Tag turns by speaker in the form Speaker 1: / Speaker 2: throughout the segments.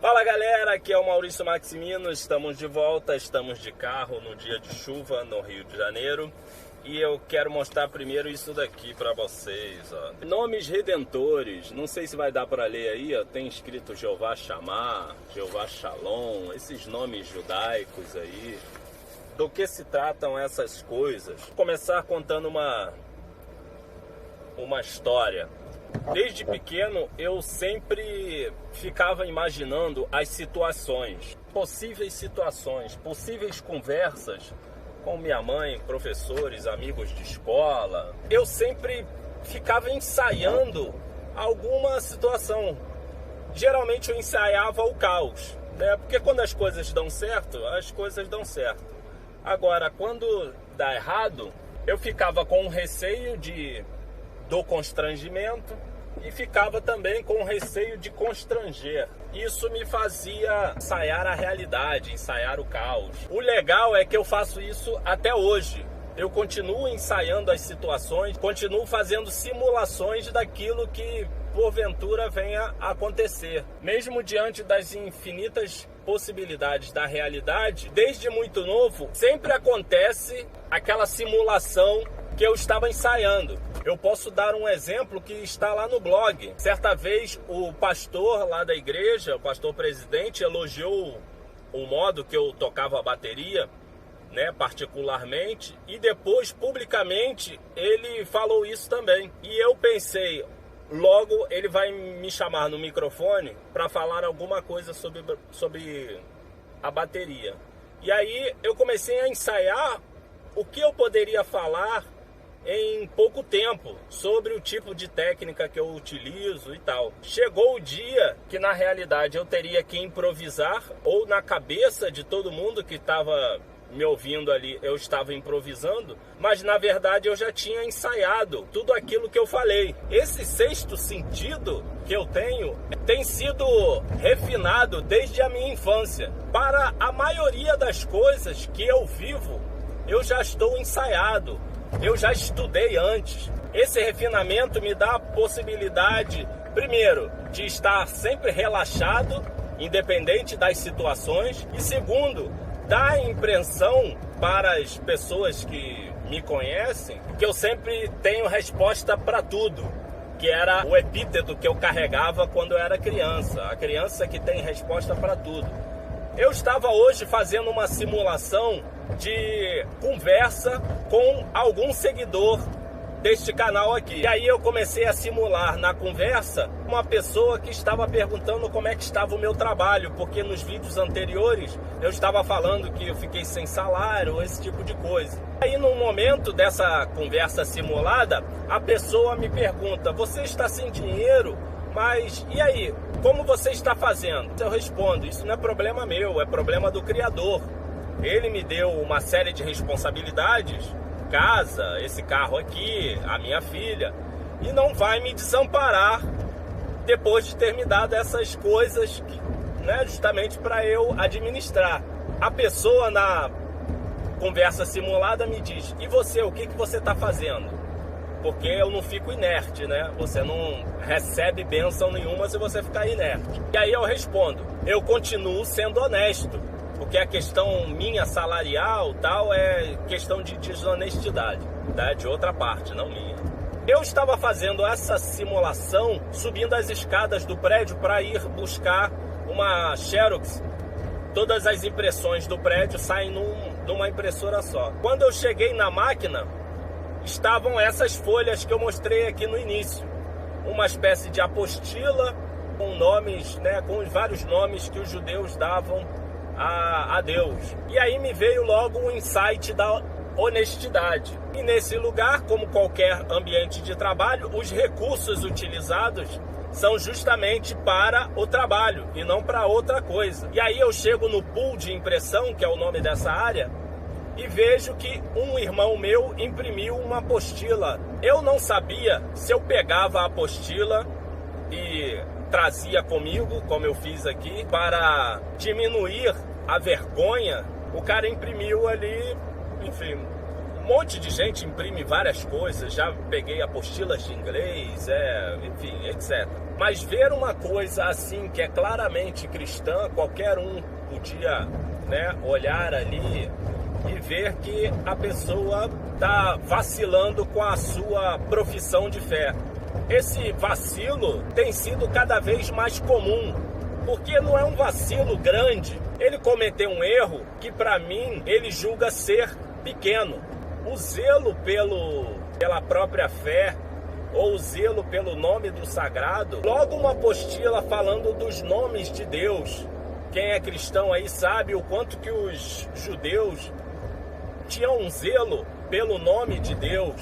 Speaker 1: Fala galera, aqui é o Maurício Maximino, estamos de volta, estamos de carro no dia de chuva no Rio de Janeiro. E eu quero mostrar primeiro isso daqui para vocês, ó. Nomes redentores, não sei se vai dar para ler aí, ó. Tem escrito Jeová Shammah, Jeová Shalom, esses nomes judaicos aí. Do que se tratam essas coisas? Vou começar contando uma história. Desde pequeno eu sempre ficava imaginando as situações, possíveis conversas com minha mãe, professores, amigos de escola. Eu sempre ficava ensaiando alguma situação. Geralmente eu ensaiava o caos, né? Porque quando as coisas dão certo, as coisas dão certo. Agora, quando dá errado, eu ficava com receio do constrangimento e ficava também com receio de constranger. Isso me fazia ensaiar a realidade, ensaiar o caos. O legal é que eu faço isso até hoje. Eu continuo ensaiando as situações, continuo fazendo simulações daquilo que porventura venha a acontecer. Mesmo diante das infinitas possibilidades da realidade, desde muito novo, sempre acontece aquela simulação que eu estava ensaiando. Eu posso dar um exemplo que está lá no blog. Certa vez o pastor lá da igreja, o pastor presidente, elogiou o modo que eu tocava a bateria, né, particularmente, e depois publicamente ele falou isso também. E eu pensei, logo ele vai me chamar no microfone para falar alguma coisa sobre a bateria. E aí eu comecei a ensaiar o que eu poderia falar em pouco tempo, sobre o tipo de técnica que eu utilizo e tal. Chegou o dia que na realidade eu teria que improvisar, ou na cabeça de todo mundo que estava me ouvindo ali eu estava improvisando, mas na verdade eu já tinha ensaiado tudo aquilo que eu falei. Esse sexto sentido que eu tenho tem sido refinado desde a minha infância. Para a maioria das coisas que eu vivo, eu já estou ensaiado. Eu já estudei antes. Esse refinamento me dá a possibilidade, primeiro, de estar sempre relaxado, independente das situações. E segundo, dá a impressão para as pessoas que me conhecem que eu sempre tenho resposta para tudo, que era o epíteto que eu carregava quando eu era criança. A criança que tem resposta para tudo. Eu estava hoje fazendo uma simulação de conversa com algum seguidor deste canal aqui. E aí eu comecei a simular na conversa uma pessoa que estava perguntando como é que estava o meu trabalho, porque nos vídeos anteriores eu estava falando que eu fiquei sem salário, esse tipo de coisa. Aí no momento dessa conversa simulada, a pessoa me pergunta: você está sem dinheiro? Mas e aí, como você está fazendo? Eu respondo: isso não é problema meu, é problema do Criador. Ele me deu uma série de responsabilidades, casa, esse carro aqui, a minha filha, e não vai me desamparar depois de ter me dado essas coisas, né, justamente para eu administrar. A pessoa na conversa simulada me diz: e você, o que você está fazendo? Porque eu não fico inerte, né? Você não recebe bênção nenhuma se você ficar inerte. E aí eu respondo: eu continuo sendo honesto, porque a questão minha salarial tal é questão de desonestidade, tá? De outra parte, não minha. Eu estava fazendo essa simulação subindo as escadas do prédio para ir buscar uma Xerox. Todas as impressões do prédio saem numa impressora só. Quando eu cheguei na máquina, estavam essas folhas que eu mostrei aqui no início. Uma espécie de apostila com nomes, né, com vários nomes que os judeus davam a Deus. E aí me veio logo o insight da honestidade. E nesse lugar, como qualquer ambiente de trabalho, os recursos utilizados são justamente para o trabalho e não para outra coisa. E aí eu chego no pool de impressão, que é o nome dessa área, e vejo que um irmão meu imprimiu uma apostila. Eu não sabia se eu pegava a apostila e trazia comigo, como eu fiz aqui, para diminuir a vergonha. O cara imprimiu ali, enfim, um monte de gente imprime várias coisas. Já peguei apostilas de inglês, enfim, etc. Mas ver uma coisa assim, que é claramente cristã, qualquer um podia, né, olhar ali e ver que a pessoa está vacilando com a sua profissão de fé. Esse vacilo tem sido cada vez mais comum, porque não é um vacilo grande. Ele cometeu um erro que, para mim, ele julga ser pequeno. O zelo pela própria fé, ou o zelo pelo nome do sagrado, logo uma apostila falando dos nomes de Deus. Quem é cristão aí sabe o quanto que os judeus tinham um zelo pelo nome de Deus,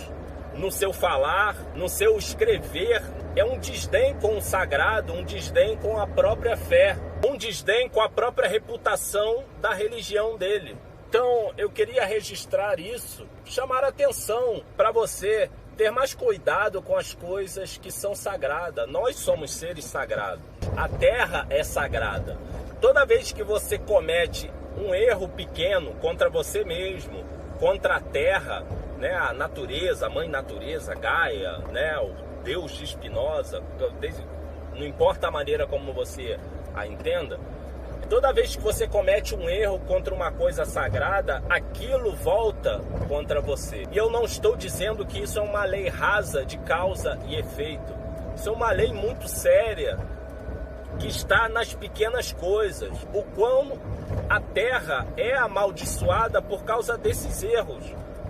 Speaker 1: no seu falar, no seu escrever. É um desdém com o sagrado, um desdém com a própria fé, um desdém com a própria reputação da religião dele. Então eu queria registrar isso, chamar a atenção para você ter mais cuidado com as coisas que são sagradas. Nós somos seres sagrados. A terra é sagrada. Toda vez que você comete um erro pequeno contra você mesmo, contra a terra, né, a natureza, a mãe natureza, Gaia, né, o Deus de Spinoza, não importa a maneira como você a entenda, toda vez que você comete um erro contra uma coisa sagrada, aquilo volta contra você. E eu não estou dizendo que isso é uma lei rasa de causa e efeito. Isso é uma lei muito séria, que está nas pequenas coisas. O quão a terra é amaldiçoada por causa desses erros,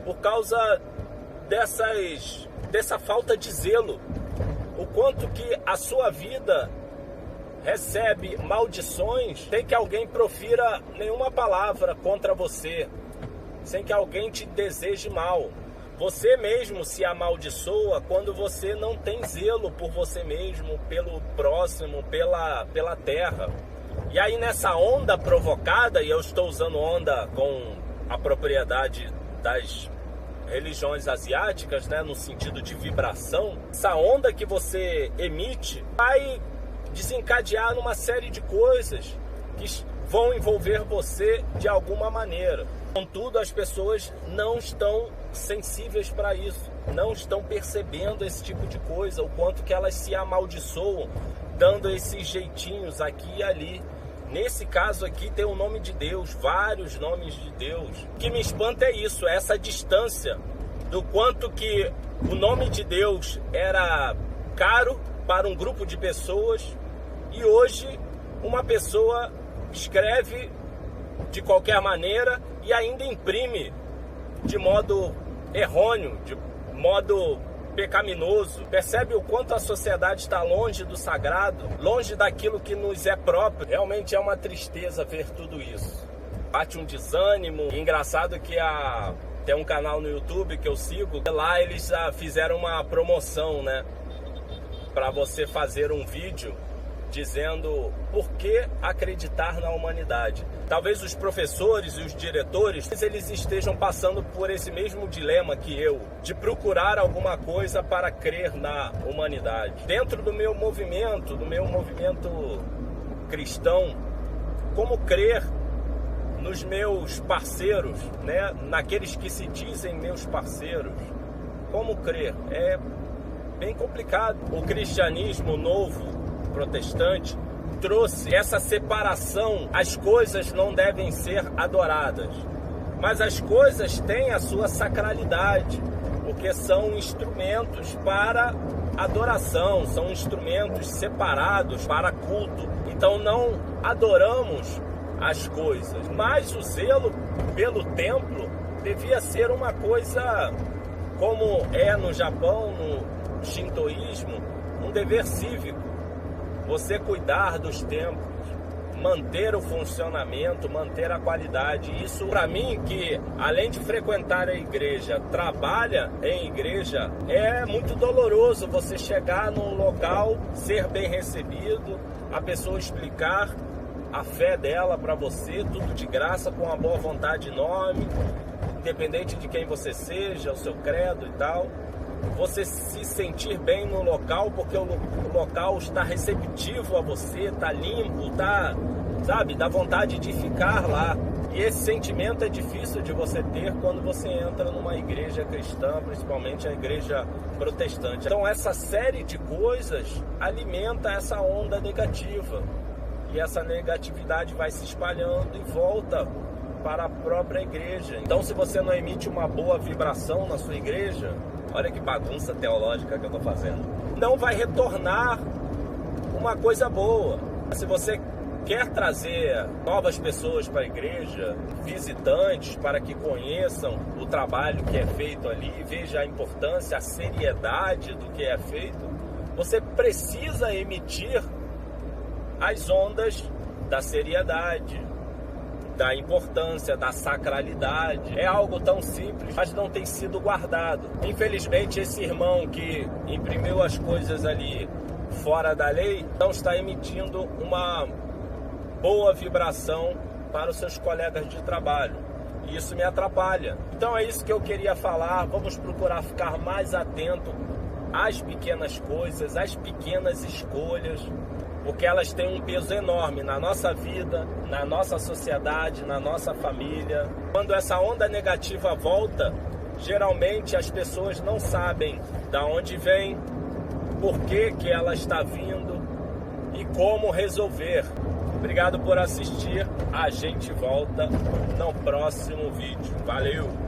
Speaker 1: por causa dessa falta de zelo. O quanto que a sua vida recebe maldições sem que alguém profira nenhuma palavra contra você, sem que alguém te deseje mal. Você mesmo se amaldiçoa quando você não tem zelo por você mesmo, pelo próximo, pela terra. E aí nessa onda provocada, e eu estou usando onda com a propriedade das religiões asiáticas, né, no sentido de vibração, essa onda que você emite vai desencadear numa série de coisas que vão envolver você de alguma maneira. Contudo, as pessoas não estão sensíveis para isso, não estão percebendo esse tipo de coisa, o quanto que elas se amaldiçoam, dando esses jeitinhos aqui e ali. Nesse caso aqui tem o nome de Deus, vários nomes de Deus. O que me espanta é isso, essa distância do quanto que o nome de Deus era caro para um grupo de pessoas e hoje uma pessoa escreve de qualquer maneira e ainda imprime de modo errôneo, de modo pecaminoso. Percebe o quanto a sociedade está longe do sagrado, longe daquilo que nos é próprio. Realmente é uma tristeza ver tudo isso. Bate um desânimo. E engraçado que tem um canal no YouTube que eu sigo, lá eles já fizeram uma promoção, né, para você fazer um vídeo dizendo por que acreditar na humanidade. Talvez os professores e os diretores, eles estejam passando por esse mesmo dilema que eu, de procurar alguma coisa para crer na humanidade. Dentro do meu movimento cristão, como crer nos meus parceiros, né? Naqueles que se dizem meus parceiros. Como crer? É bem complicado. O cristianismo novo, protestante, trouxe essa separação. As coisas não devem ser adoradas, mas as coisas têm a sua sacralidade, porque são instrumentos para adoração, são instrumentos separados para culto. Então não adoramos as coisas, mas o zelo pelo templo devia ser uma coisa como é no Japão, no shintoísmo, um dever cívico. Você cuidar dos templos, manter o funcionamento, manter a qualidade. Isso, para mim, que além de frequentar a igreja, trabalha em igreja, é muito doloroso você chegar num local, ser bem recebido, a pessoa explicar a fé dela para você, tudo de graça, com uma boa vontade enorme, independente de quem você seja, o seu credo e tal. Você se sentir bem no local, porque o local está receptivo a você, está limpo, está, sabe, dá vontade de ficar lá. E esse sentimento é difícil de você ter quando você entra numa igreja cristã, principalmente a igreja protestante. Então essa série de coisas alimenta essa onda negativa. E essa negatividade vai se espalhando e volta para a própria igreja. Então se você não emite uma boa vibração na sua igreja, olha que bagunça teológica que eu estou fazendo, não vai retornar uma coisa boa. Se você quer trazer novas pessoas para a igreja, visitantes, para que conheçam o trabalho que é feito ali, veja a importância, a seriedade do que é feito, você precisa emitir as ondas da seriedade, da importância, da sacralidade. É algo tão simples, mas não tem sido guardado. Infelizmente, esse irmão que imprimiu as coisas ali fora da lei não está emitindo uma boa vibração para os seus colegas de trabalho. E isso me atrapalha. Então é isso que eu queria falar. Vamos procurar ficar mais atento às pequenas coisas, às pequenas escolhas, porque elas têm um peso enorme na nossa vida, na nossa sociedade, na nossa família. Quando essa onda negativa volta, geralmente as pessoas não sabem de onde vem, por que ela está vindo e como resolver. Obrigado por assistir. A gente volta no próximo vídeo. Valeu!